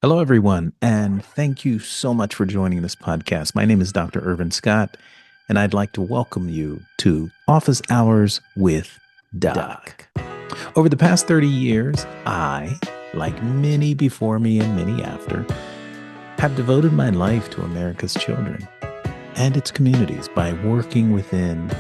Hello, everyone, and thank you so much for joining this podcast. My name is Dr. Irvin Scott, and I'd like to welcome you to Office Hours with Doc. Over the past 30 years, I, like many before me and many after, have devoted my life to America's children and its communities by working within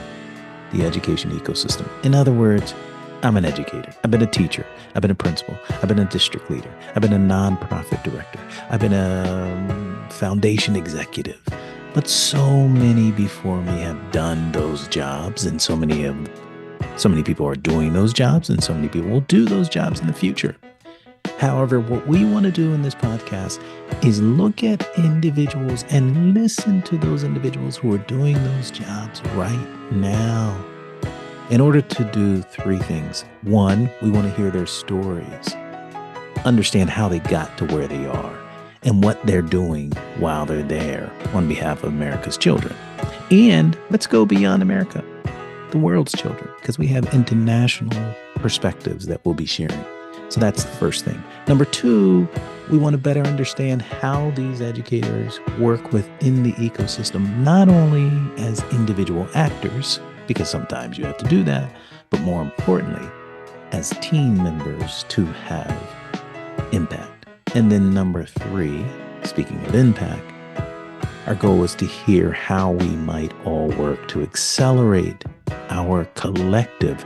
the education ecosystem. In other words, I'm an educator. I've been a teacher. I've been a principal. I've been a district leader. I've been a nonprofit director. I've been a foundation executive. But so many before me have done those jobs, and so many people are doing those jobs, and so many people will do those jobs in the future. However, what we want to do in this podcast is look at individuals and listen to those individuals who are doing those jobs right now in order to do three things. One, we want to hear their stories, understand how they got to where they are, and what they're doing while they're there on behalf of America's children. And let's go beyond America, the world's children, because we have international perspectives that we'll be sharing. So that's the first thing. Number two, we want to better understand how these educators work within the ecosystem, not only as individual actors, because sometimes you have to do that, but more importantly, as team members to have impact. And then number three, speaking of impact, our goal is to hear how we might all work to accelerate our collective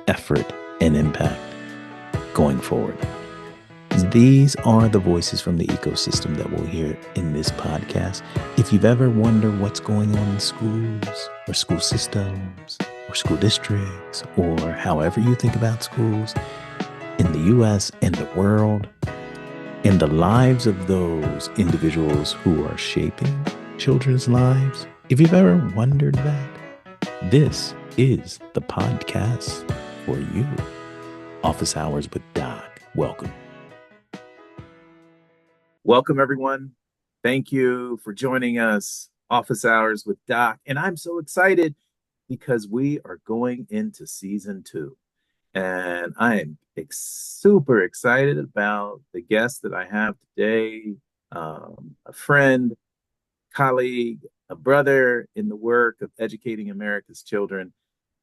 effort and impact going forward. These are the voices from the ecosystem that we'll hear in this podcast. If you've ever wondered what's going on in schools or school systems or school districts or however you think about schools in the US and the world and the lives of those individuals who are shaping children's lives, if you've ever wondered that, this is the podcast for you. Office Hours with Doc. Welcome. Welcome, everyone. Thank you for joining us, Office Hours with Doc. And I'm so excited because we are going into season 2. And I am super excited about the guest that I have today, a friend, colleague, a brother in the work of educating America's children,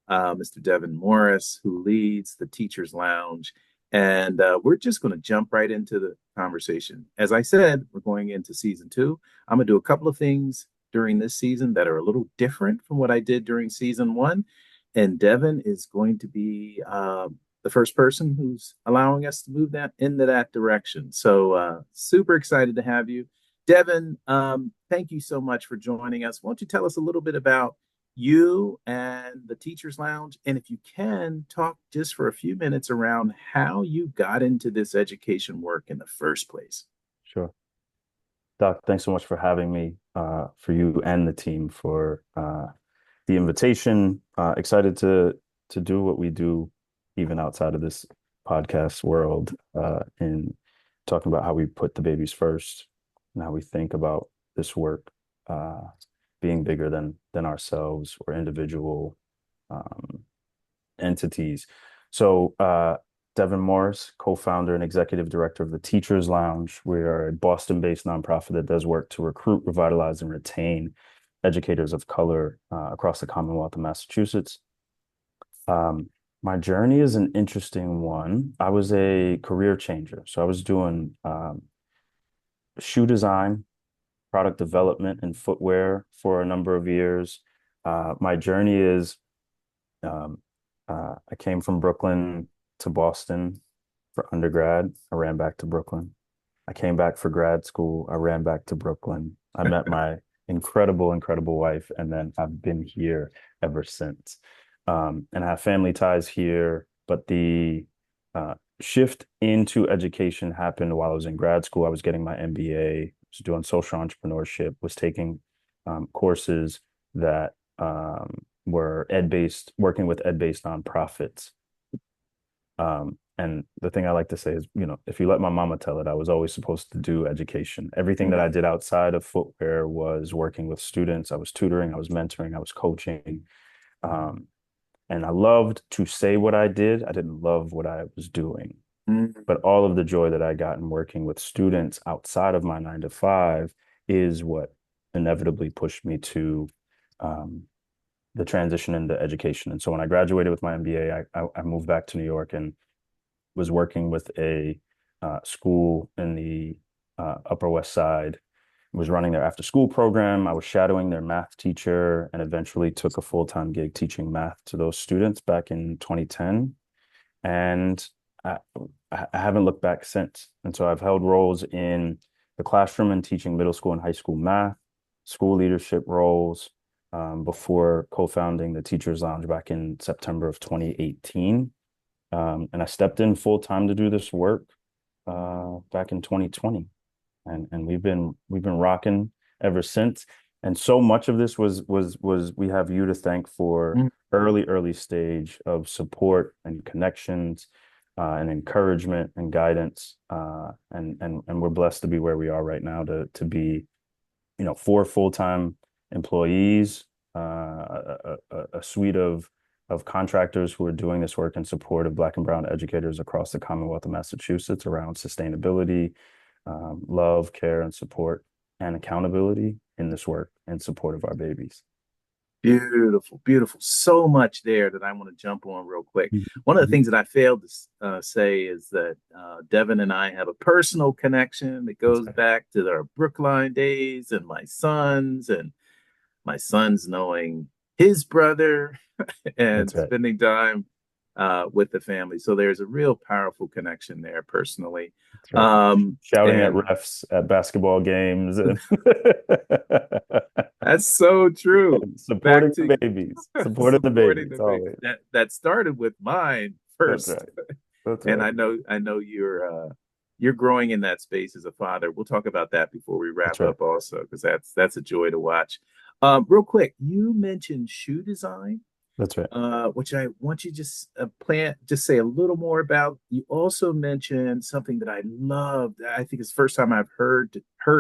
Mr. Devin Morris, who leads the Teachers Lounge. And we're just going to jump right into the conversation. As I said, we're going into season 2. I'm going to do a couple of things during this season that are a little different from what I did during season 1. And Devin is going to be the first person who's allowing us to move that into that direction. So super excited to have you. Devin, thank you so much for joining us. Why don't you tell us a little bit about you and the Teachers Lounge, and if you can, talk just for a few minutes around how you got into this education work in the first place. Sure. Doc, thanks so much for having me, for you and the team for the invitation. Excited to do what we do even outside of this podcast world, in talking about how we put the babies first and how we think about this work being bigger than ourselves or individual entities. So Devin Morris, co-founder and executive director of the Teachers Lounge. We are a Boston-based nonprofit that does work to recruit, revitalize, and retain educators of color across the Commonwealth of Massachusetts. My journey is an interesting one. I was a career changer. So I was doing shoe design, product development, and footwear for a number of years. My journey is I came from Brooklyn to Boston for undergrad. I ran back to Brooklyn. I came back for grad school. I ran back to Brooklyn. I met my incredible, incredible wife, and then I've been here ever since. And I have family ties here, but the shift into education happened while I was in grad school. I was getting my MBA, was doing social entrepreneurship, was taking courses that were ed-based, working with ed-based nonprofits. And the thing I like to say is, if you let my mama tell it, I was always supposed to do education. Everything that I did outside of footwear was working with students. I was tutoring, I was mentoring, I was coaching. And I loved to say what I did. I didn't love what I was doing. Mm. But all of the joy that I got in working with students outside of my 9 to 5 is what inevitably pushed me to um, the transition into education. And so when I graduated with my MBA, I moved back to New York and was working with a school in the Upper West Side, was running their after school program. I was shadowing their math teacher and eventually took a full-time gig teaching math to those students back in 2010. And I, I haven't looked back since. And so I've held roles in the classroom and teaching middle school and high school math, school leadership roles, before co-founding the Teachers Lounge back in September of 2018. And I stepped in full time to do this work back in 2020, and we've been rocking ever since. And so much of this was we have you to thank for Mm. early stage of support and connections, and encouragement and guidance, and we're blessed to be where we are right now to be, 4 full-time employees, a suite of contractors who are doing this work in support of Black and Brown educators across the Commonwealth of Massachusetts around sustainability, love, care, and support, and accountability in this work in support of our babies. Beautiful, beautiful. So much there that I want to jump on real quick. One of the things that I failed to say is that Devin and I have a personal connection that That's goes right. back to our Brookline days and my sons knowing his brother and That's right. spending time with the family. So there's a real powerful connection there personally. That's right. Shouting at And refs at basketball games and that's so true. Back supporting to the babies, supporting the supporting babies the big always. that started with mine That's first. right. That's And right. I know you're growing in that space as a father. We'll talk about that before we That's wrap right. up also, because that's a joy to watch. Real quick, you mentioned shoe design, That's right. which I want you just just say a little more about. You also mentioned something that I loved. I think it's the first time I've heard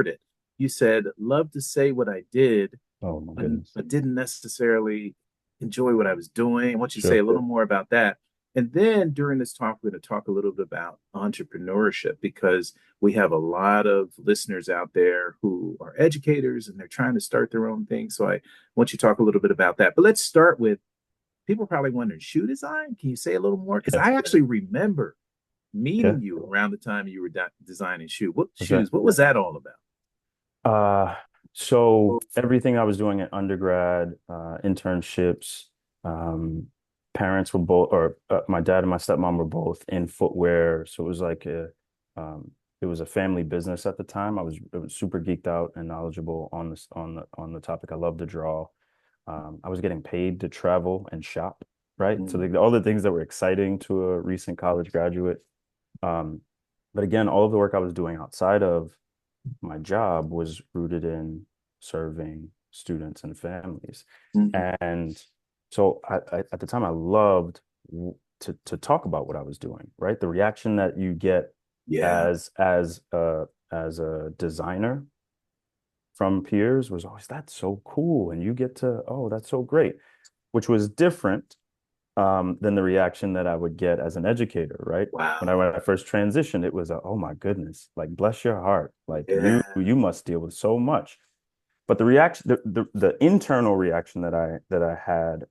it. You said, "Love to say what I did, Oh my but, goodness. but didn't necessarily enjoy what I was doing." I want you to say Sure. a little more about that. And then during this talk, we're going to talk a little bit about entrepreneurship because we have a lot of listeners out there who are educators and they're trying to start their own thing. So I want you to talk a little bit about that. But let's start with people probably wondering shoe design. Can you say a little more? Because Yeah. I actually remember Yeah. meeting you around the time you were designing That's right. shoes. What was that all about? Uh, so everything I was doing at undergrad, internships, um, parents were both, or my dad and my stepmom were both in footwear. So it was like it was a family business at the time. I was super geeked out and knowledgeable on this on the topic. I love to draw. I was getting paid to travel and shop, right? So Mm, all the things that were exciting to a recent college graduate. Um, but again, all of the work I was doing outside of my job was rooted in serving students and families. mhm. And so at the time, I loved to talk about what I was doing, right? The reaction that you get Yeah. as a designer from peers was always, that's so cool. And you get to, oh, that's so great, which was different than the reaction that I would get as an educator, right? Wow. When I first transitioned, it was oh my goodness, like bless your heart, like Yeah. you must deal with so much. But the reaction, the internal reaction that I had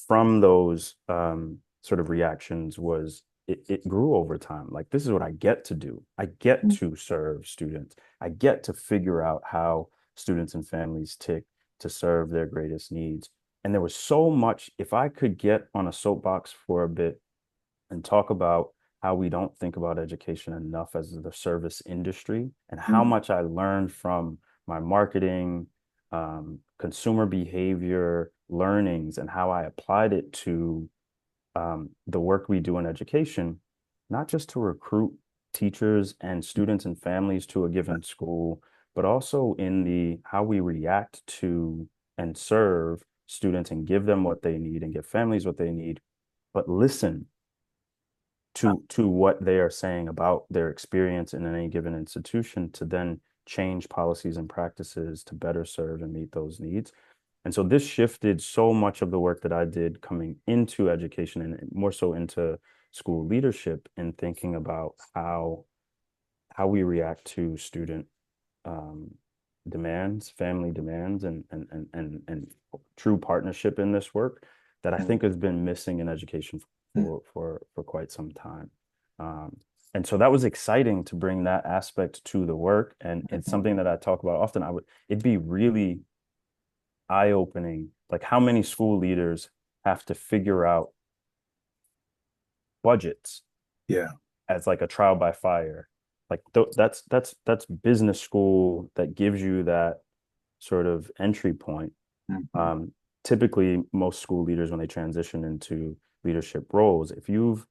from those sort of reactions was it grew over time. Like this is what I get to do. I get to serve students. I get to figure out how students and families tick to serve their greatest needs. And there was so much, if I could get on a soapbox for a bit and talk about how we don't think about education enough as the service industry and how Mm, much I learned from my marketing, consumer behavior learnings, and how I applied it to the work we do in education, not just to recruit teachers and students and families to a given school, but also in the how we react to and serve students and give them what they need and give families what they need, but listen to what they are saying about their experience in any given institution to then change policies and practices to better serve and meet those needs. And so this shifted so much of the work that I did coming into education and more so into school leadership in thinking about how we react to student um, demands, family demands, and true partnership in this work that I think has been missing in education for quite some time. Um, and so that was exciting to bring that aspect to the work, and it's something that I talk about often. It'd be really eye-opening, like how many school leaders have to figure out budgets Yeah. as like a trial by fire. Like that's business school that gives you that sort of entry point. Mhm. Um, Typically, most school leaders, when they transition into leadership roles, if you've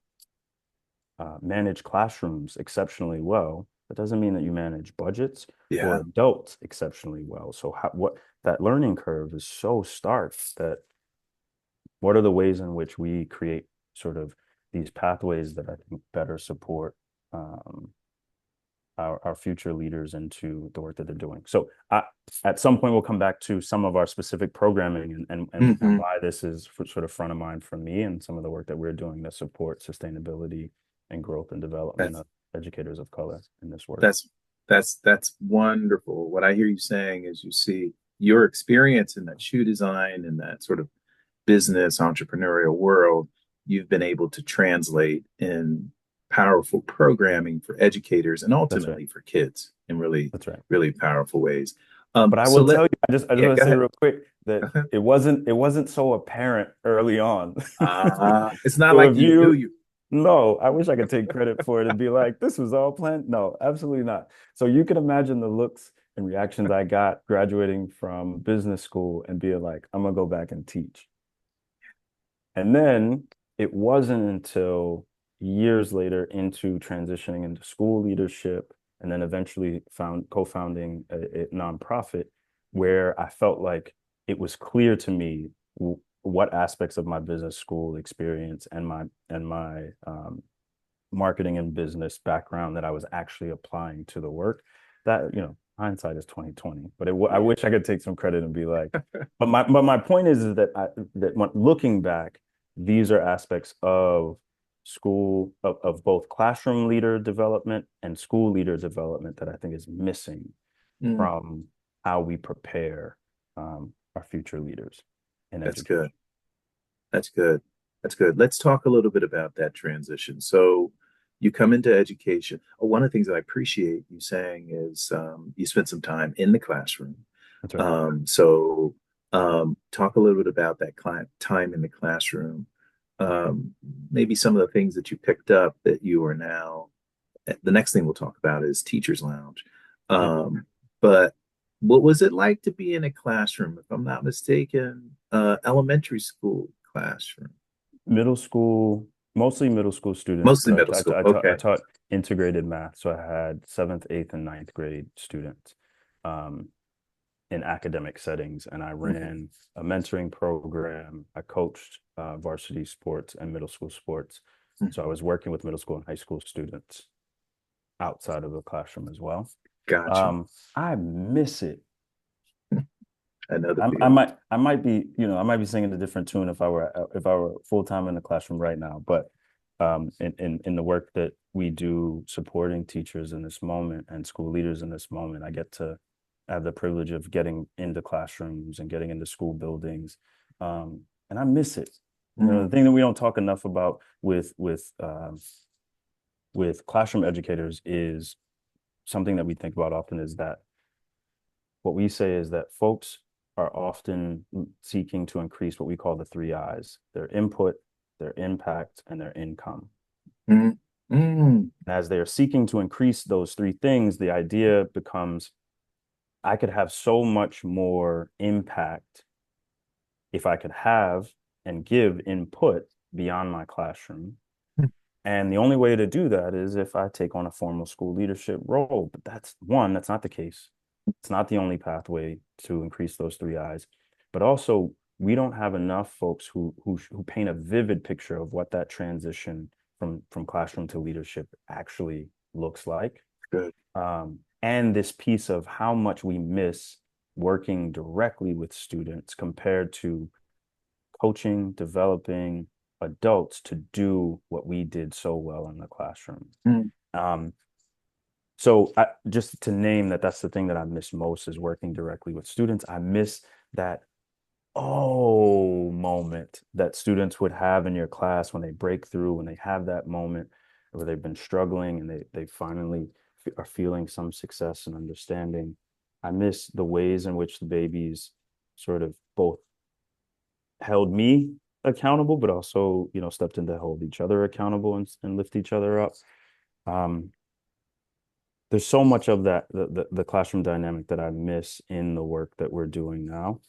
managed classrooms exceptionally well, that doesn't mean that you manage budgets or Yeah. adults exceptionally well. So what that learning curve is so stark that what are the ways in which we create sort of these pathways that I think better support um, our future leaders into the work that they're doing. So at some point, we'll come back to some of our specific programming and Hmm. why this is sort of front of mind for me and some of the work that we're doing to support sustainability and growth and development That's of educators of color in this work. that's that's wonderful. What I hear you saying is you see your experience in that shoe design and that sort of business entrepreneurial world, you've been able to translate in powerful programming for educators and That's right. ultimately for kids in really, That's right. really powerful ways. But I So will let tell you, I just Yeah, want go to say ahead. real quick that it wasn't so apparent early on. It's not So like if you knew you you. No, I wish I could take credit for it and be like, this was all planned. No, absolutely not. So you can imagine the looks and reactions I got graduating from business school and being like, I'm gonna go back and teach. And then it wasn't until years later into transitioning into school leadership and then eventually co-founding a nonprofit where I felt like it was clear to me what aspects of my business school experience and my marketing and business background that I was actually applying to the work. That, hindsight is 2020, but I Yeah. wish I could take some credit and be like, but my point is that when looking back, these are aspects of school of both classroom leader development and school leader development that I think is missing Mm, from how we prepare our future leaders in that's education. good. That's good. That's good. Let's talk a little bit about that transition. So you come into education. One of the things that I appreciate you saying is you spent some time in the classroom. That's right. So talk a little bit about that time in the classroom. Um, Maybe some of the things that you picked up that you are now. The next thing we'll talk about is Teachers Lounge. Yep. But what was it like to be in a classroom? If I'm not mistaken, elementary school classroom, Middle school, mostly middle school students, mostly but middle school. I Okay, taught integrated math. So I had seventh, eighth, and ninth grade students um, in academic settings. And I ran a mentoring program. I coached varsity sports and middle school sports. So I was working with middle school and high school students outside of the classroom as well. gotcha. I miss it. I know the I feeling. might be, I might be singing a different tune if I were full time in the classroom right now. But in the work that we do supporting teachers in this moment and school leaders in this moment, I get to have the privilege of getting into classrooms and getting into school buildings, and I miss it. The Mm, thing that we don't talk enough about with classroom educators is something that we think about often is that what we say is that folks are often seeking to increase what we call the three I's: their input, their impact, and their income. mm, mm. And as they are seeking to increase those three things, the idea becomes I could have so much more impact if I could have and give input beyond my classroom. And the only way to do that is if I take on a formal school leadership role. But that's not the case. It's not the only pathway to increase those three I's. But also, we don't have enough folks who paint a vivid picture of what that transition from classroom to leadership actually looks like. Good. And this piece of how much we miss working directly with students compared to coaching, developing, adults to do what we did so well in the classroom. Mm. Um, just to name that, that's the thing that I miss most is working directly with students. I miss that moment that students would have in your class when they break through, when they have that moment where they've been struggling and they finally are feeling some success and understanding. I miss the ways in which the babies sort of both held me accountable, but also, stepped in to hold each other accountable and lift each other up. Um, there's so much of that the classroom dynamic that I miss in the work that we're doing now.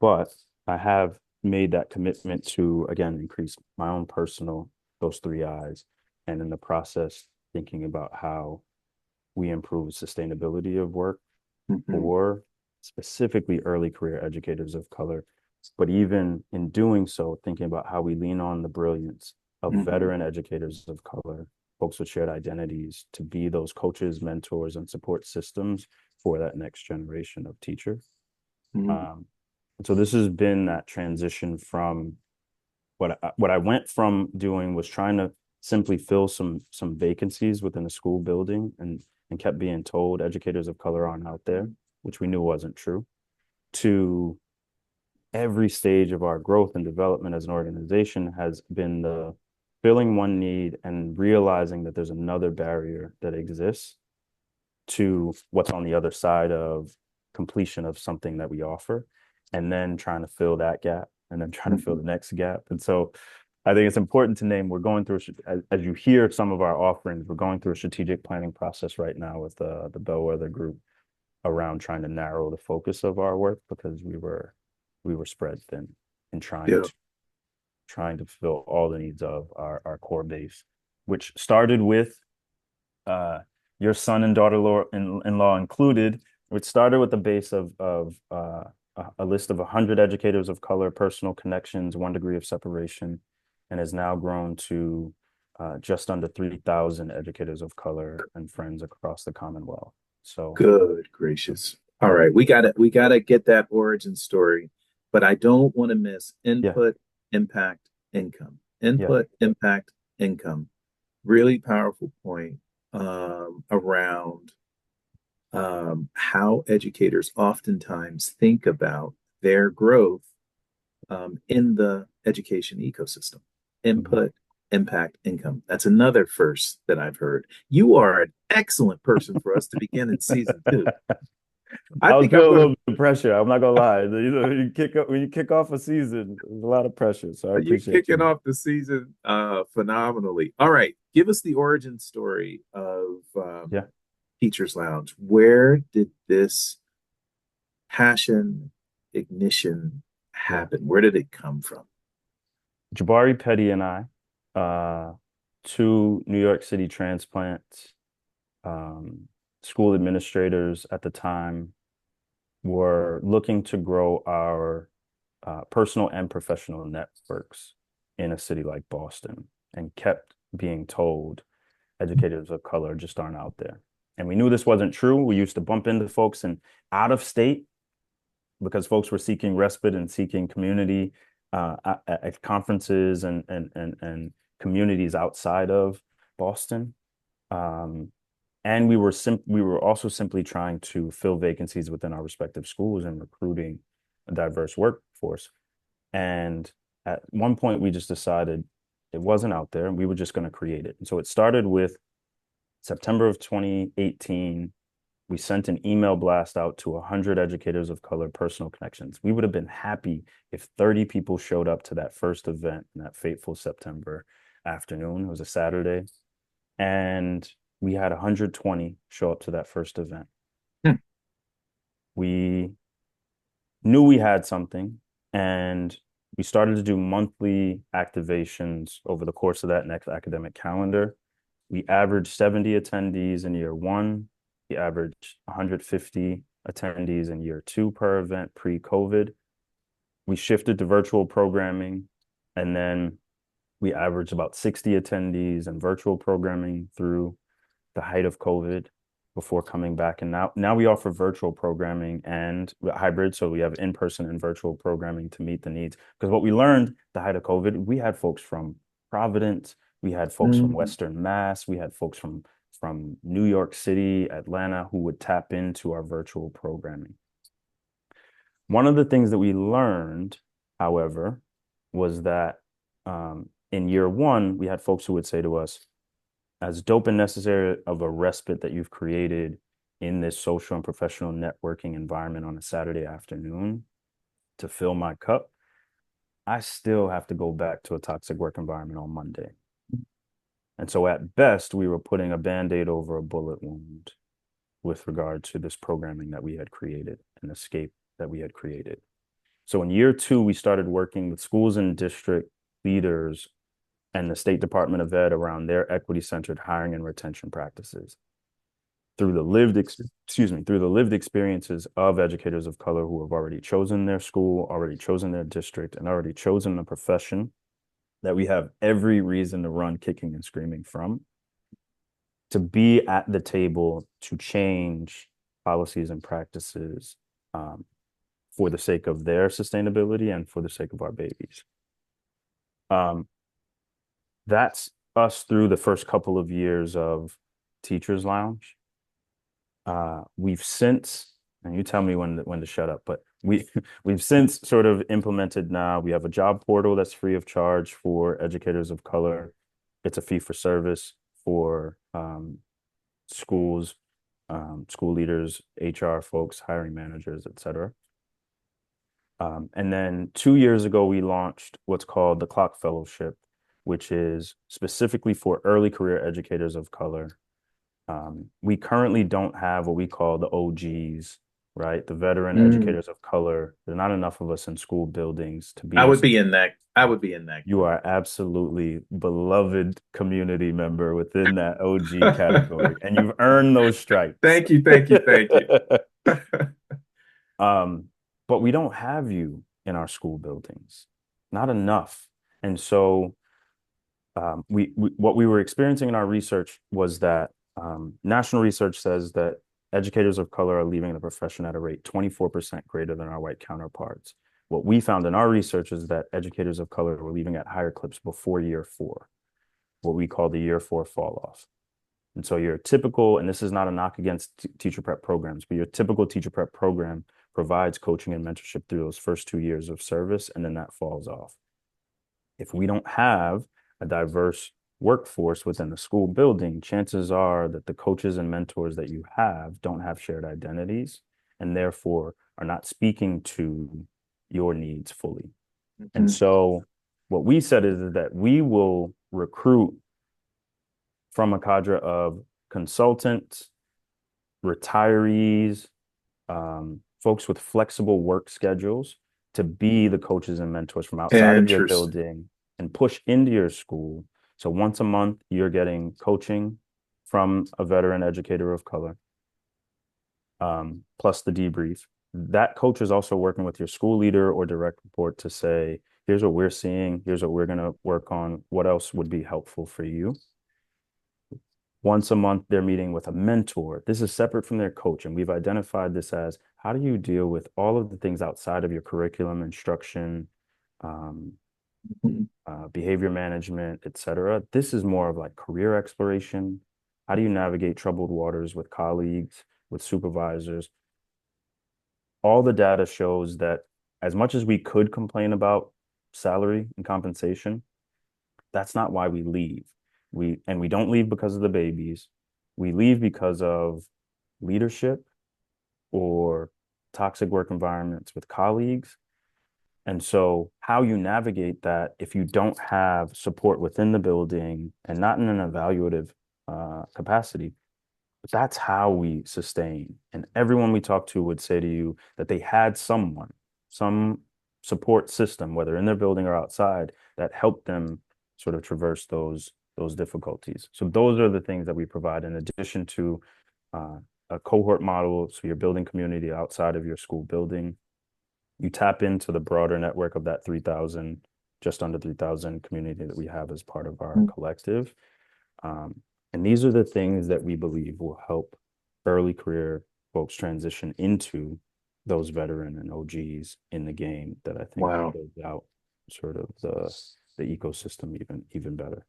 But I have made that commitment to again increase my own personal those three eyes, and in the process thinking about how we improve sustainability of work Mhm. for specifically early career educators of color, but even in doing so, thinking about how we lean on the brilliance of Mhm. veteran educators of color, folks with shared identities, to be those coaches, mentors, and support systems for that next generation of teachers. Mhm. And so this has been that transition from what I went from doing was trying to simply fill some vacancies within a school building and kept being told educators of color aren't out there, which we knew wasn't true, to every stage of our growth and development as an organization has been the filling one need and realizing that there's another barrier that exists to what's on the other side of completion of something that we offer, and then trying to fill that gap and then trying to fill Mhm. the next gap. And so I think it's important to name we're going through, as you hear some of our offerings, we're going through a strategic planning process right now with the Bellwether Group around trying to narrow the focus of our work because we were spread thin and Yeah. trying to fill all the needs of our core base, which started with your son and daughter-in-law included, which started with the base of a list of 100 educators of color, personal connections, 1 degree of separation, and has now grown to just under 3,000 educators of color and friends across the Commonwealth. So, Good gracious. All right, we gotta get that origin story, but I don't want to miss yeah, input, impact, income. yeah, Input, impact, income. Really powerful point around how educators oftentimes think about their growth in the education ecosystem. mhm. Input, impact, income. That's another first that I've heard. You are an excellent person for us to begin in season two. I I was think I'm feeling a going little bit of pressure. I'm not gonna lie. When you kick off a season, there's a lot of pressure. So I you're appreciate kicking you. off the season phenomenally. All right, give us the origin story of Yeah. Teachers Lounge. Where did this passion ignition Yeah. happen? Where did it come from? Jabari Petty and I, uh, two New York City transplants, um, school administrators at the time, were looking to grow our personal and professional networks in a city like Boston and kept being told educators of color just aren't out there. And we knew this wasn't true. We used to bump into folks in out of state because folks were seeking respite and seeking community at conferences and communities outside of Boston. Um, and we were also simply trying to fill vacancies within our respective schools and recruiting a diverse workforce. And at one point, we just decided it wasn't out there, and we were just going to create it. And so it started with September of 2018. We sent an email blast out to 100 educators of color personal connections. We would have been happy if 30 people showed up to that first event in that fateful September afternoon. It was a Saturday. And we had 120 show up to that first event. Hmm. We knew we had something, and we started to do monthly activations over the course of that next academic calendar. We averaged 70 attendees in year one. We averaged 150 attendees in year two per event pre-COVID. We shifted to virtual programming, and then we averaged about 60 attendees and virtual programming through the height of COVID before coming back. And now we offer virtual programming and hybrid. So we have in-person and virtual programming to meet the needs. Because what we learned at the height of COVID, we had folks from Providence, we had folks from Mm. Western Mass, we had folks from New York City, Atlanta, who would tap into our virtual programming. One of the things that we learned, however, was that in year one, we had folks who would say to us, as dope and necessary of a respite that you've created in this social and professional networking environment on a Saturday afternoon to fill my cup, I still have to go back to a toxic work environment on Monday. And so at best, we were putting a Band-Aid over a bullet wound with regard to this programming that we had created, an escape that we had created. So in year two, we started working with schools and district leaders and the State Department of Ed around their equity-centered hiring and retention practices. Through the lived experiences of educators of color who have already chosen their school, already chosen their district, and already chosen the profession that we have every reason to run kicking and screaming from, to be at the table to change policies and practices for the sake of their sustainability and for the sake of our babies. That's us through the first couple of years of Teachers Lounge. We've since, and you tell me when to shut up, but we've since sort of implemented now. We have a job portal that's free of charge for educators of color. It's a fee for service for schools, school leaders, HR folks, hiring managers, et cetera. And then 2 years ago, we launched what's called the Clock Fellowship, which is specifically for early career educators of color. We currently don't have what we call the OGs, right? The veteran educators of color. There are not enough of us in school buildings to be I able would to. be in that. I would be in that You are absolutely beloved community member within that OG category, and you've earned those stripes. Thank you, thank you, thank you. But we don't have you in our school buildings, not enough. And so what we were experiencing in our research was that national research says that educators of color are leaving the profession at a rate 24% greater than our white counterparts. What we found in our research is that educators of color were leaving at higher clips before year four, what we call the year four fall off. And so your typical, and this is not a knock against teacher prep programs, but your typical teacher prep program provides coaching and mentorship through those first 2 years of service, and then that falls off. If we don't have a diverse workforce within the school building, chances are that the coaches and mentors that you have don't have shared identities and therefore are not speaking to your needs fully. And so what we said is that we will recruit from a cadre of consultants, retirees, folks with flexible work schedules to be the coaches and mentors from outside of your Interesting. building and push into your school. So once a month, you're getting coaching from a veteran educator of color, plus the debrief. That coach is also working with your school leader or direct report to say, here's what we're seeing, here's what we're going to work on, what else would be helpful for you. Once a month, they're meeting with a mentor. This is separate from their coach. And we've identified this as how do you deal with all of the things outside of your curriculum, instruction, behavior management, et cetera. This is more of like career exploration. How do you navigate troubled waters with colleagues, with supervisors? All the data shows that as much as we could complain about salary and compensation, that's not why we leave. We don't leave because of the babies. We leave because of leadership or toxic work environments with colleagues. And so how you navigate that if you don't have support within the building and not in an evaluative capacity, that's how we sustain. And everyone we talk to would say to you that they had someone, some support system, whether in their building or outside, that helped them sort of traverse those difficulties. So those are the things that we provide in addition to a cohort model. So you're building community outside of your school building. You tap into the broader network of that 3,000, just under 3,000 community that we have as part of our collective. And these are the things that we believe will help early career folks transition into those veteran and OGs in the game that I think Wow. builds out sort of the ecosystem even better.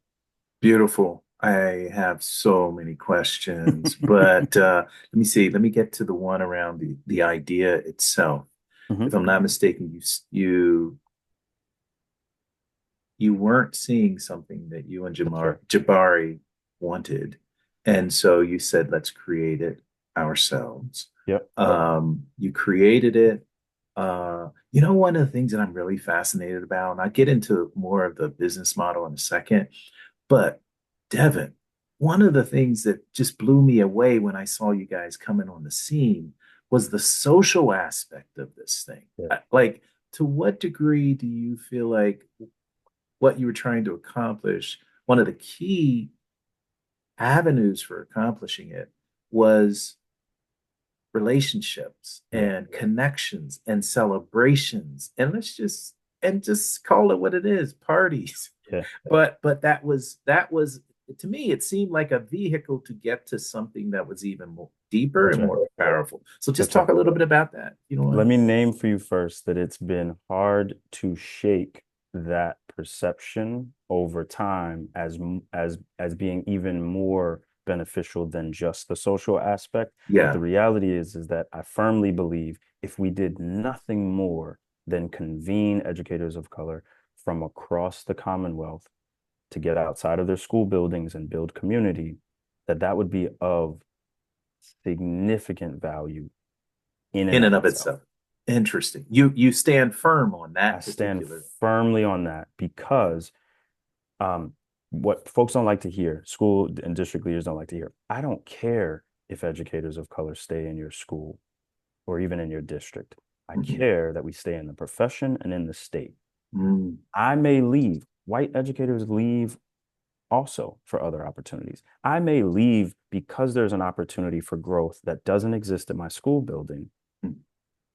Beautiful. I have so many questions, but let me see. Let me get to the one around the idea itself. If Hmm. I'm not mistaken, you weren't seeing something that you and That's right. Jabari wanted, and so you said, "Let's create it ourselves." Yep. You created it. One of the things that I'm really fascinated about, and I get into more of the business model in a second, but Devin, one of the things that just blew me away when I saw you guys coming on the scene was the social aspect of this thing. Yeah. Like, to what degree do you feel like what you were trying to accomplish, one of the key avenues for accomplishing it was relationships Yeah. and connections and celebrations and just call it what it is, parties. Yeah. But that was to me, it seemed like a vehicle to get to something that was even more deeper That's and right. more powerful. So just That's right. talk a little bit about that, you know what? Let me name for you first that it's been hard to shake that perception over time as being even more beneficial than just the social aspect. But the Yeah. reality is that I firmly believe if we did nothing more than convene educators of color from across the Commonwealth to get outside of their school buildings and build community, that would be of significant value in and In and of of itself. itself. Interesting. You stand firm on I that stand particular. firmly on that because um, what folks don't like to hear, school and district leaders don't like to hear, I don't care if educators of color stay in your school or even in your district. I Mhm. care that we stay in the profession and in the state. Mm, I may leave. White educators leave also for other opportunities. I may leave because there's an opportunity for growth that doesn't exist at my school building. mm.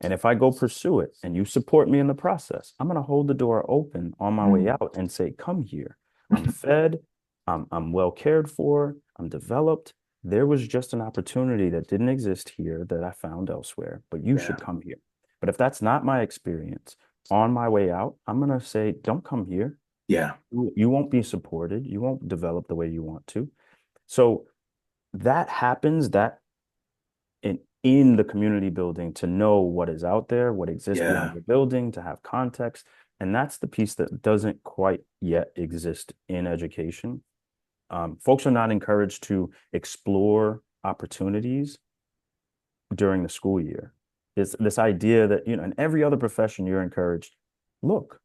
And if I go pursue it and you support me in the process, I'm going to hold the door open on my way Mm. out and say, come here. I'm fed. I'm well cared for. I'm developed. There was just an opportunity that didn't exist here that I found elsewhere, but you Yeah. should come here. But if that's not my experience on my way out, I'm going to say, don't come here. Yeah. You won't be supported. You won't develop the way you want to. So that happens, that in the community building to know what is out there, what exists beyond Yeah. the building, to have context. And that's the piece that doesn't quite yet exist in education. Folks are not encouraged to explore opportunities during the school year. It's this idea that, in every other profession, you're encouraged, look,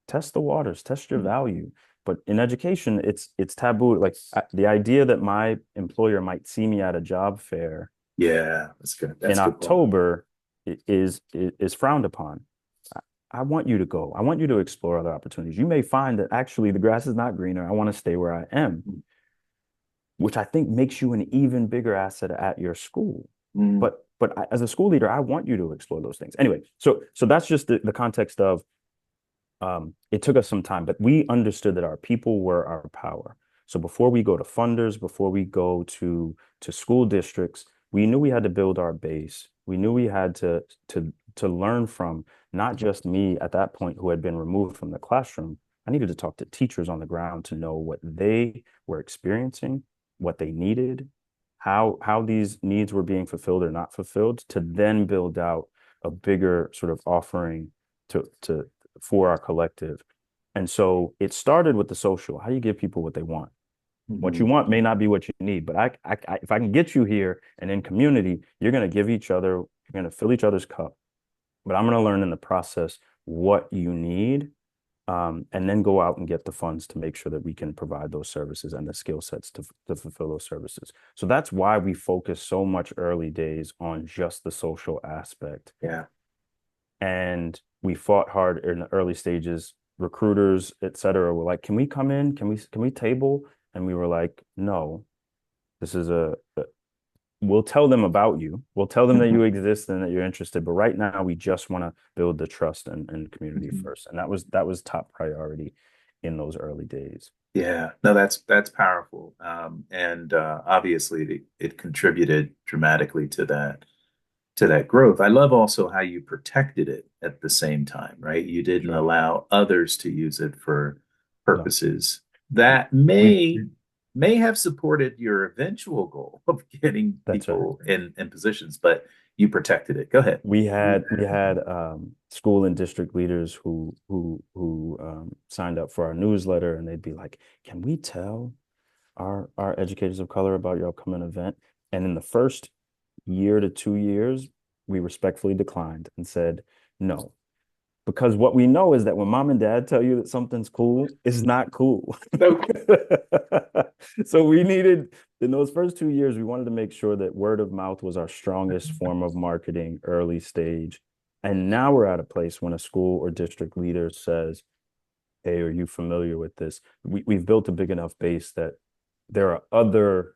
test the waters, test your Mm. value. But in education, it's taboo. Like the idea that my employer might see me at a job fair Yeah. That's good. in That's a good point. October is frowned upon. I want you to go. I want you to explore other opportunities. You may find that actually the grass is not greener. I want to stay where I am, Mm. which I think makes you an even bigger asset at your school. Mm. But as a school leader, I want you to explore those things. Anyway, so that's just the context of it took us some time, but we understood that our people were our power. So before we go to funders, before we go to school districts, we knew we had to build our base. We knew we had to learn from not just me at that point who had been removed from the classroom. I needed to talk to teachers on the ground to know what they were experiencing, what they needed, how these needs were being fulfilled or not fulfilled, to then build out a bigger sort of offering to for our collective. And so it started with the social. How do you give people what they want? What you Mhm. want may not be what you need, but if I can get you here and in community, you're going to give each other, you're going to fill each other's cup. But I'm going to learn in the process what you need, and then go out and get the funds to make sure that we can provide those services and the skill sets to fulfill those services. So that's why we focus so much early days on just the social aspect. Yeah. And we fought hard in the early stages. Recruiters, et cetera, were like, "Can we come in? Can we table?" And we were like, "No, this is we'll tell them about you. We'll tell them that Mhm. you exist and that you're interested. But right now, we just want to build the trust and community Mhm. first." And that was top priority in those early days. Yeah, no, that's powerful. And obviously it contributed dramatically to that growth. I love also how you protected it at the same time, right? You didn't Sure. allow others to use it for No. purposes that We may have supported your eventual goal of getting that's right. people in positions, but you protected it. Go ahead. We had school and district leaders who signed up for our newsletter, and they'd be like, "Can we tell our educators of color about your upcoming event?" And in the first year to 2 years, we respectfully declined and said no. Because what we know is that when mom and dad tell you that something's cool, it's not cool. No. So we needed, in those first 2 years, we wanted to make sure that word of mouth was our strongest form of marketing early stage. And now we're at a place when a school or district leader says, "Hey, are you familiar with this?" We've built a big enough base that there are other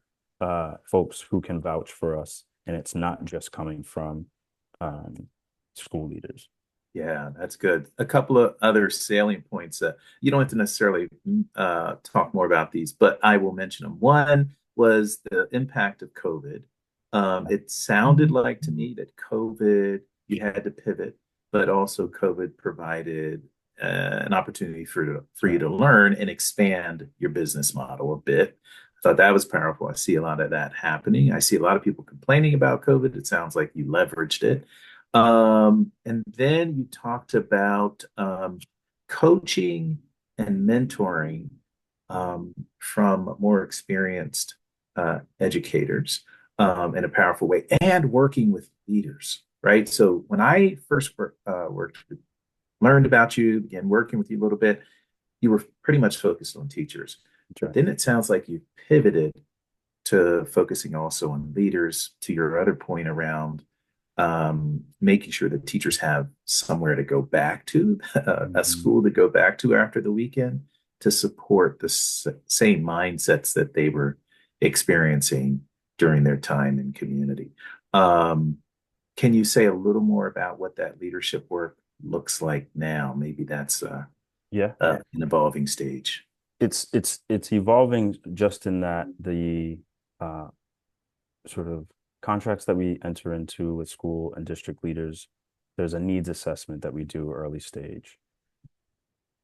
folks who can vouch for us, and it's not just coming from um, school leaders. Yeah, that's good. A couple of other salient points. You don't have to necessarily talk more about these, but I will mention them. One was the impact of COVID. It sounded like to me that COVID, you had to pivot, but also COVID provided an opportunity for you Right. to learn and expand your business model a bit. I thought that was powerful. I see a lot of that happening. I see a lot of people complaining about COVID. It sounds like you leveraged it. And then you talked about coaching and mentoring from more experienced educators in a powerful way, and working with leaders, right? So when I first learned about you, began working with you a little bit, you were pretty much focused on teachers. That's But right. then it sounds like you pivoted to focusing also on leaders, to your other point around making sure that teachers have somewhere to go back to, a Mhm. school to go back to after the weekend to support the same mindsets that they were experiencing during their time in community. Um, can you say a little more about what that leadership work looks like now? Maybe that's Yeah. an evolving stage. It's evolving just in that the uh, sort of contracts that we enter into with school and district leaders, there's a needs assessment that we do early stage.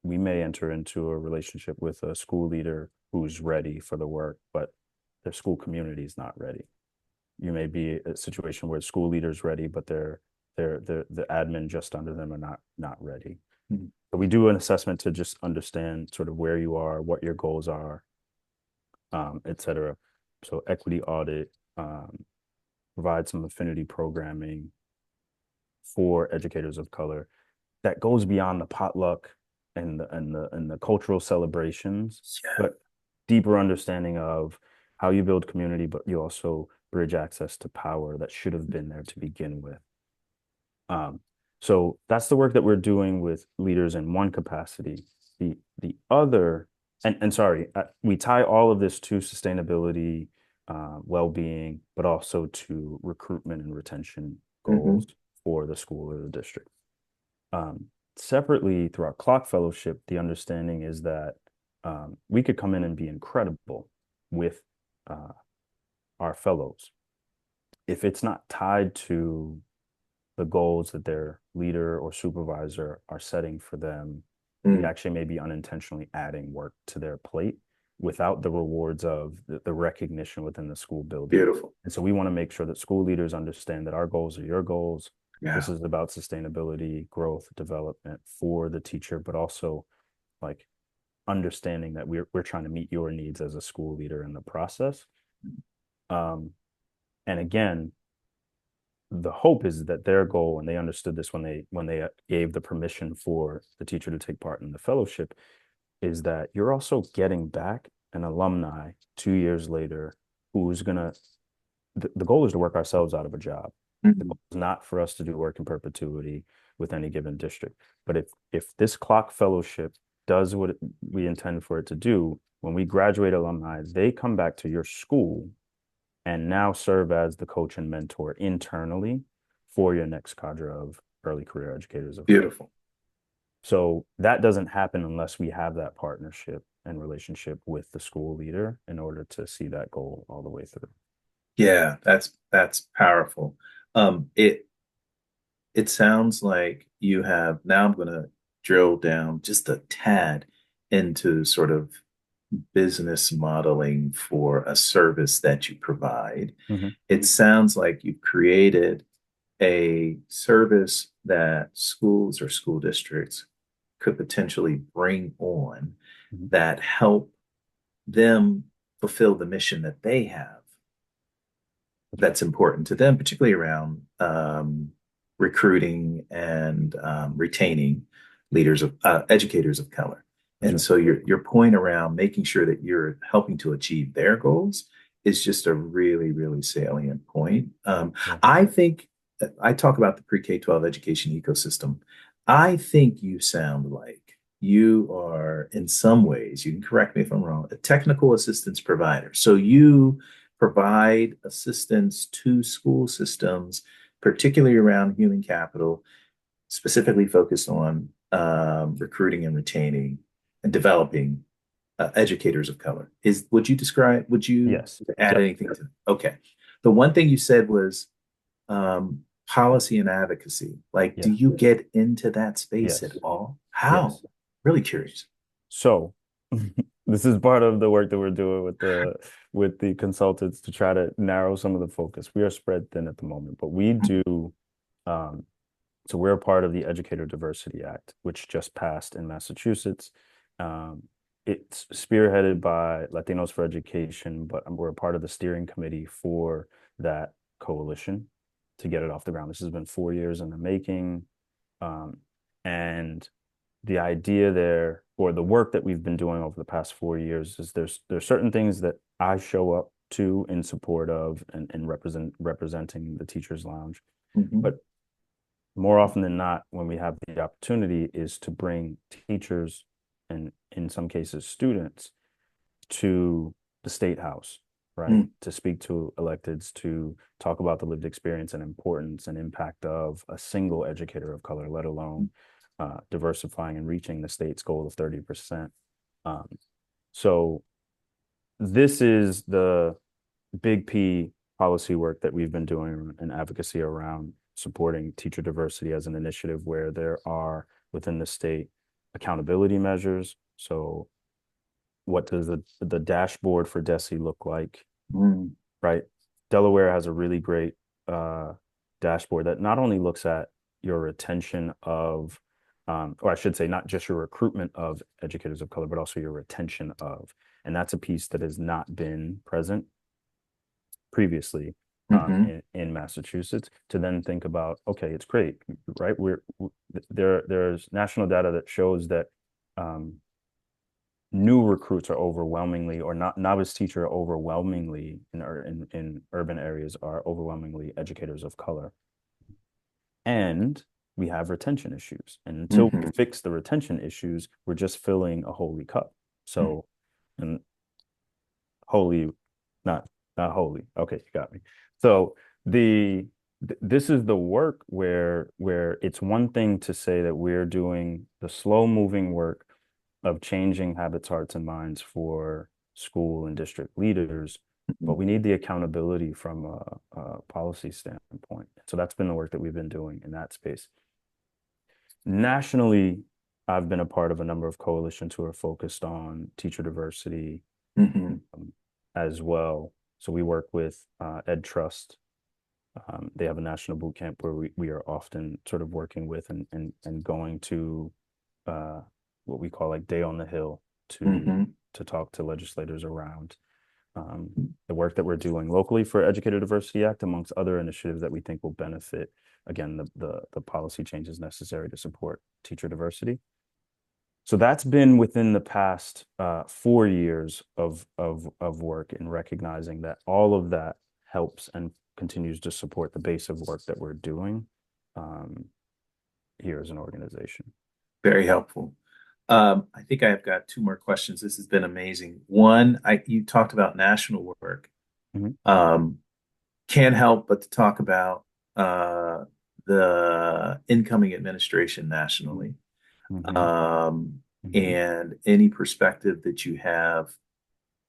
We may enter into a relationship with a school leader who's ready for the work, but their school community is not ready. You may be a situation where the school leader's ready, but the admin just under them are not ready. Mm-hmm. But we do an assessment to just understand sort of where you are, what your goals are, et cetera. So equity audit, provide some affinity programming for educators of color that goes beyond the potluck and the cultural celebrations, Yeah, but deeper understanding of how you build community, but you also bridge access to power that should have been there to begin with. Um, so that's the work that we're doing with leaders in one capacity. The other, and sorry, we tie all of this to sustainability, well-being, but also to recruitment and retention mm-hmm. goals for the school or the district. Um, Separately, through our clock fellowship, the understanding is that we could come in and be incredible with uh, our fellows if it's not tied to the goals that their leader or supervisor are setting for them. We Mm, actually may be unintentionally adding work to their plate without the rewards of the recognition within the school building. beautiful. And so we want to make sure that school leaders understand that our goals are your goals. This Yeah. is about sustainability, growth, development for the teacher, but also like understanding that we're trying to meet your needs as a school leader in the process. Um, and again, the hope is that their goal, and they understood this when they gave the permission for the teacher to take part in the fellowship, is that you're also getting back an alumni 2 years later who's gonna. The goal is to work ourselves out of a job. The Mhm. goal is not for us to do work in perpetuity with any given district. But if this clock fellowship does what we intend for it to do, when we graduate alumni, they come back to your school and now serve as the coach and mentor internally for your next cadre of early career educators of color. Beautiful. So that doesn't happen unless we have that partnership. and relationship with the school leader in order to see that goal all the way through. Yeah, that's powerful. It sounds like you have now I'm going to drill down just a tad into sort of business modeling for a service that you provide. Hmm. It sounds like you've created a service that schools or school districts could potentially bring on Hmm. that help them fulfill the mission that they have That's right. that's important to them, particularly around recruiting and retaining leaders of educators of color. That's And right. so your point around making sure that you're helping to achieve their goals is just a really, really salient point. Yeah. I think I talk about the pre-K-12 education ecosystem. I think you sound like you are, in some ways, you can correct me if I'm wrong, a technical assistance provider. So you provide assistance to school systems, particularly around human capital, specifically focused on recruiting and retaining and developing educators of color. Would you Yes. add Yep. anything to? Okay. The one thing you said was policy and advocacy. Like, do Yeah. you get into that space at Yes. all? How? Yes. Really curious. So this is part of the work that we're doing with the consultants to try to narrow some of the focus. We are spread thin at the moment, but we do um, so we're a part of the Educator Diversity Act, which just passed in Massachusetts. Um, it's spearheaded by Latinos for Education, but we're a part of the steering committee for that coalition to get it off the ground. This has been 4 years in the making. Um, and the idea there, or the work that we've been doing over the past 4 years, is there's certain things that I show up to in support of and representing the Teachers Lounge. Mhm. But more often than not, when we have the opportunity, is to bring teachers and in some cases students to the state house, right? Mm. To speak to electeds, to talk about the lived experience and importance and impact of a single educator of color, let alone diversifying and reaching the state's goal of 30%. Um, so this is the big P policy work that we've been doing and advocacy around supporting teacher diversity as an initiative where there are within the state accountability measures. So what does the dashboard for DESE look like, Mm. right? Delaware has a really great dashboard that not only looks at your retention of, or I should say, not just your recruitment of educators of color, but also your retention of. And that's a piece that has not been present previously Mhm. in Massachusetts. To then think about, okay, it's great, right? There's national data that shows that um, new recruits are overwhelmingly, or not novice teacher are overwhelmingly in urban areas are overwhelmingly educators of color, and we have retention issues. And until we Mhm. fix the retention issues, we're just filling a holy cup. Mm. So, and holy, not not holy. Okay, you got me. So the this is the work where it's one thing to say that we're doing the slow moving work of changing habits, hearts, and minds for school and district leaders, but Mhm. we need the accountability from a policy standpoint. So that's been the work that we've been doing in that space. Nationally, I've been a part of a number of coalitions who are focused on teacher diversity Mhm. um, as well. So we work with Ed Trust. They have a national boot camp where we are often sort of working with and going to uh, what we call like day on the Hill Mhm. to talk to legislators around the work that we're doing locally for Educator Diversity Act, amongst other initiatives that we think will benefit, again, the policy changes necessary to support teacher diversity. So that's been within the past 4 years of work in recognizing that all of that helps and continues to support the base of work that we're doing um, here as an organization. Very helpful. I think I've got two more questions. This has been amazing. One, you talked about national work. Mhm. Um, can't help but to talk about the incoming administration nationally. Mhm. Um, Hmm. and any perspective that you have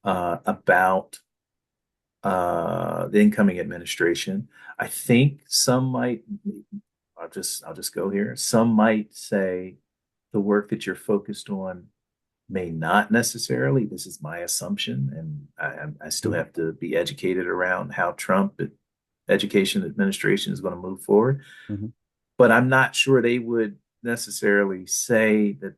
about the incoming administration. I think some might, I'll just go here. Some might say the work that you're focused on may not necessarily. This is my assumption, and I still Hmm. have to be educated around how Trump education administration is going to move forward. Hmm. But I'm not sure they would necessarily say that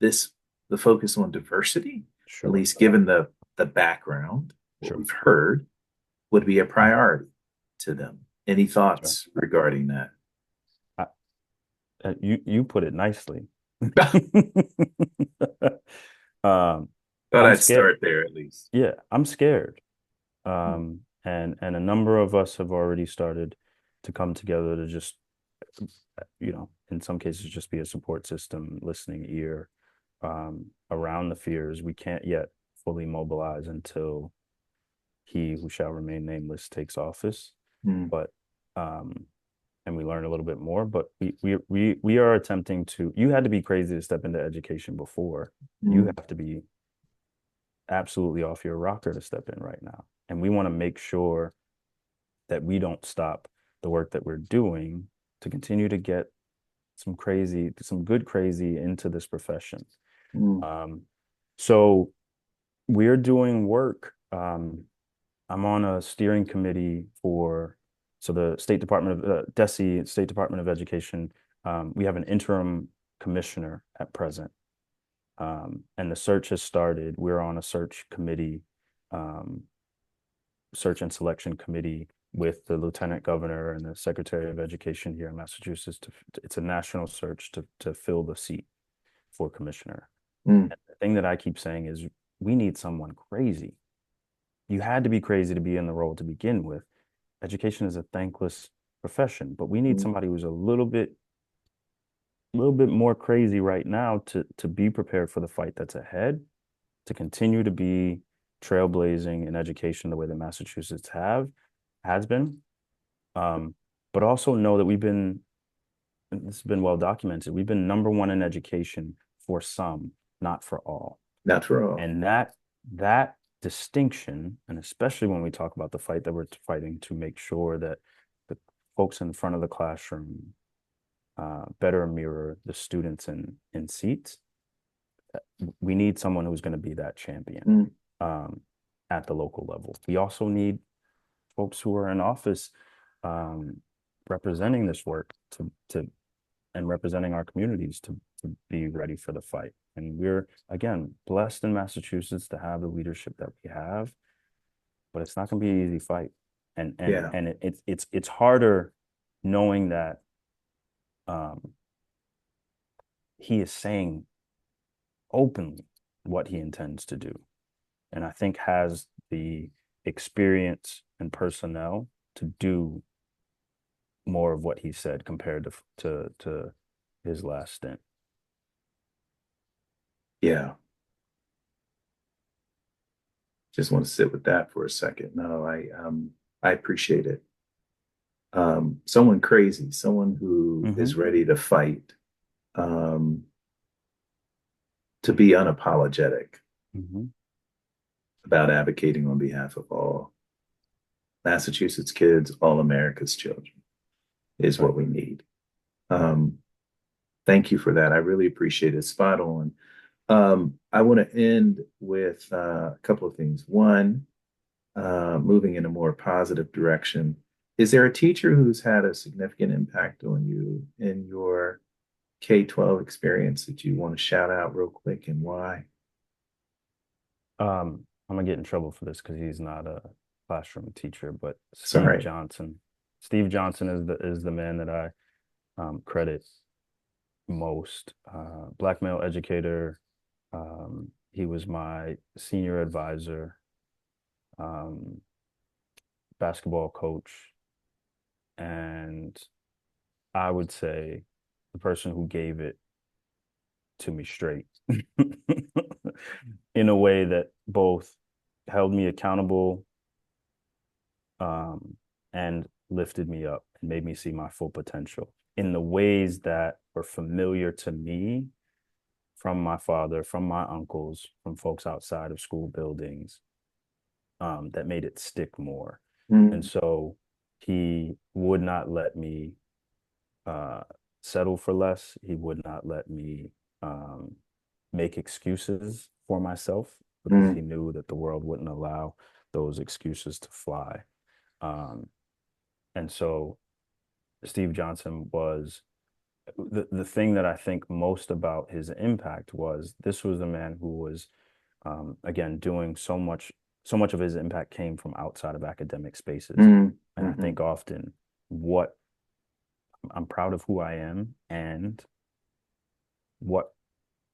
this the focus on diversity, at Sure. least given the background, what Sure. we've heard, would be a priority to them. Any Sure. thoughts regarding that? I, you put it nicely. Thought I'm I'd scared. start there at least. Yeah, I'm scared. Hmm. And a number of us have already started to come together to just, in some cases, just be a support system, listening ear, around the fears. We can't yet fully mobilize until he who shall remain nameless takes office. Hmm. But and we learn a little bit more. But we are attempting to. You had to be crazy to step into education before. You Hmm. have to be absolutely off your rocker to step in right now. And we want to make sure that we don't stop the work that we're doing to continue to get some good crazy into this profession. Hmm. Um, so we're doing work. I'm on a steering committee for so the State Department of DESE, State Department of Education. We have an interim commissioner at present, and the search has started. We're on a search committee, um, search and selection committee with the lieutenant governor and the secretary of education here in Massachusetts. It's a national search to fill the seat for commissioner. Hmm. And the thing that I keep saying is we need someone crazy. You had to be crazy to be in the role to begin with. Education is a thankless profession, but we need Hmm. somebody who's a little bit more crazy right now to be prepared for the fight that's ahead, to continue to be trailblazing in education the way that Massachusetts have has been, um, but also know that this has been well documented. We've been number one in education for some, not for all, Not for all. and that distinction, and especially when we talk about the fight that we're fighting to make sure that the folks in front of the classroom better mirror the students in seats, we need someone who's going to be that champion, Hmm. um, at the local level. We also need folks who are in office, um, representing this work to and representing our communities to be ready for the fight. And we're again blessed in Massachusetts to have the leadership that we have, but it's not going to be an easy fight. Yeah. It's harder knowing that, um, he is saying openly what he intends to do, and I think has the experience and personnel to do more of what he said compared to his last stint. Yeah. Just want to sit with that for a second. No, I appreciate it. Someone crazy, someone who Mm-hmm. is ready to fight, um, to be unapologetic Mm-hmm. about advocating on behalf of all Massachusetts kids, all America's children is Right. what we need. Um, thank you for that. I really appreciate it. Spot on. I want to end with a couple of things. One, moving in a more positive direction. Is there a teacher who's had a significant impact on you in your K-12 experience that you want to shout out real quick and why? I'm gonna get in trouble for this because he's not a classroom teacher, but Steve Sorry. Johnson. Steve Johnson is the man that I, credit most. Black male educator. He was my senior advisor, um, basketball coach, and I would say the person who gave it to me straight in a way that both held me accountable, um, and lifted me up and made me see my full potential in the ways that were familiar to me from my father, from my uncles, from folks outside of school buildings, that made it stick more. And Mm, so he would not let me uh, settle for less. He would not let me um, make excuses for myself because he mm, knew that the world wouldn't allow those excuses to fly. Um, and so Steve Johnson was the thing that I think most about his impact was this was a man who was again doing so much of his impact came from outside of academic spaces. mm, And I mhm, think often what I'm proud of who I am and what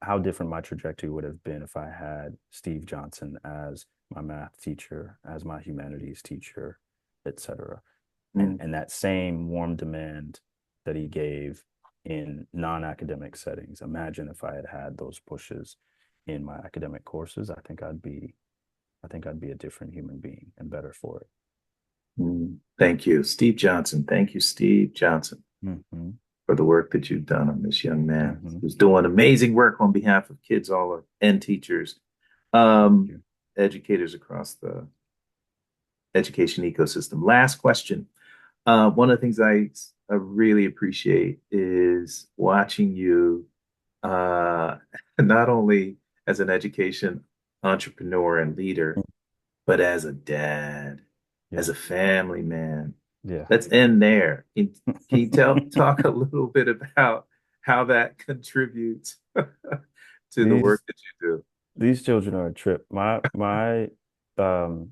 how different my trajectory would have been if I had Steve Johnson as my math teacher, as my humanities teacher, etc. mm, And that same warm demand that he gave in non-academic settings. Imagine if I had had those pushes in my academic courses. I think I'd be a different human being and better for it. mm. Thank you, Steve Johnson. Thank you, Steve Johnson, Mm-hmm. for the work that you've done on this young man Mm-hmm. who's doing amazing work on behalf of kids all over and teachers, Thank um, you. educators across the education ecosystem. Last question. One of the things I really appreciate is watching you, uh, not only as an education entrepreneur and leader, but as a dad, as Yeah. a family man. Yeah. Let's end there. Can you talk a little bit about how that contributes to the work These that you these children are a trip. My um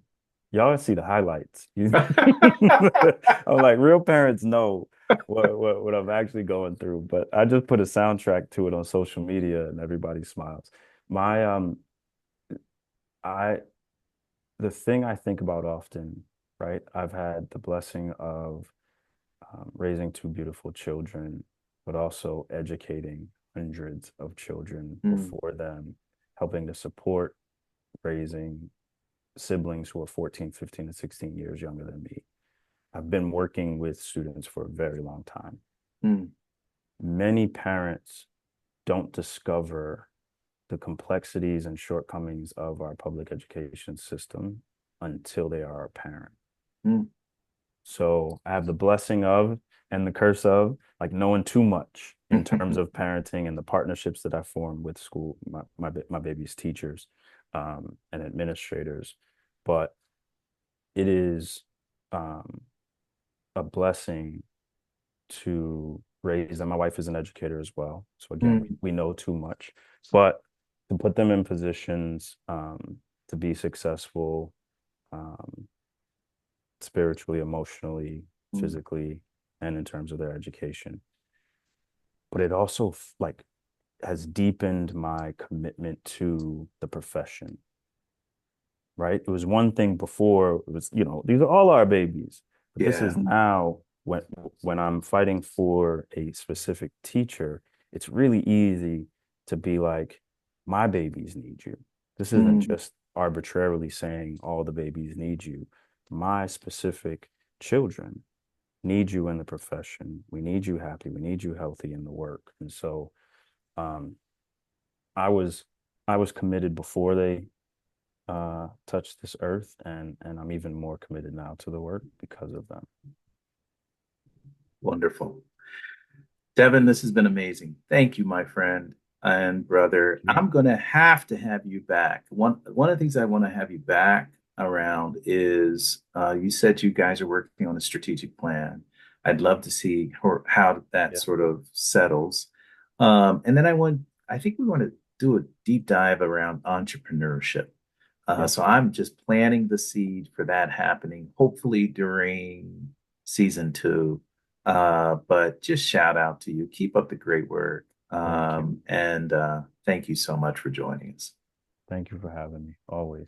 y'all see the highlights. I'm like real parents know what I'm actually going through, but I just put a soundtrack to it on social media and everybody smiles. My I the thing I think about often, right? I've had the blessing of raising two beautiful children, but also educating hundreds of children do. before them, helping to support raising siblings who are 14, 15, and 16 years younger than me. I've been working with students for a very long time. Mm, Many parents don't discover the complexities and shortcomings of our public education system until they are a parent. mm, So I have the blessing of and the curse of like knowing too much in terms mm. of parenting and the partnerships that I form with school, my baby's teachers and administrators. But it is um, a blessing to raise them. My wife is an educator as well. So again, Mm, we know too much, but to put them in positions to be successful um, spiritually, emotionally, mm. physically, and in terms of their education. But it also like has deepened my commitment to the profession, right? It was one thing before, it was, these are all our babies. But this Yeah. is now when I'm fighting for a specific teacher, it's really easy to be like, my babies need you. This isn't Mm, just arbitrarily saying all the babies need you. My specific children need you in the profession. We need you happy. We need you healthy in the work. And so um, I was I was committed before they touched this earth, and I'm even more committed now to the work because of them. wonderful. Devin, this has been amazing. Thank you, my friend and brother. Thank you. I'm going to have you back. One of the things I want to have you back around is you said you guys are working on a strategic plan. I'd love to see how that Yeah, sort of settles. And then I think we want to do a deep dive around entrepreneurship. yeah. So I'm just planting the seed for that happening, hopefully during season 2. But just shout out to you. Keep up the great work. Thank you. And thank you so much for joining us. Thank you for having me. Always.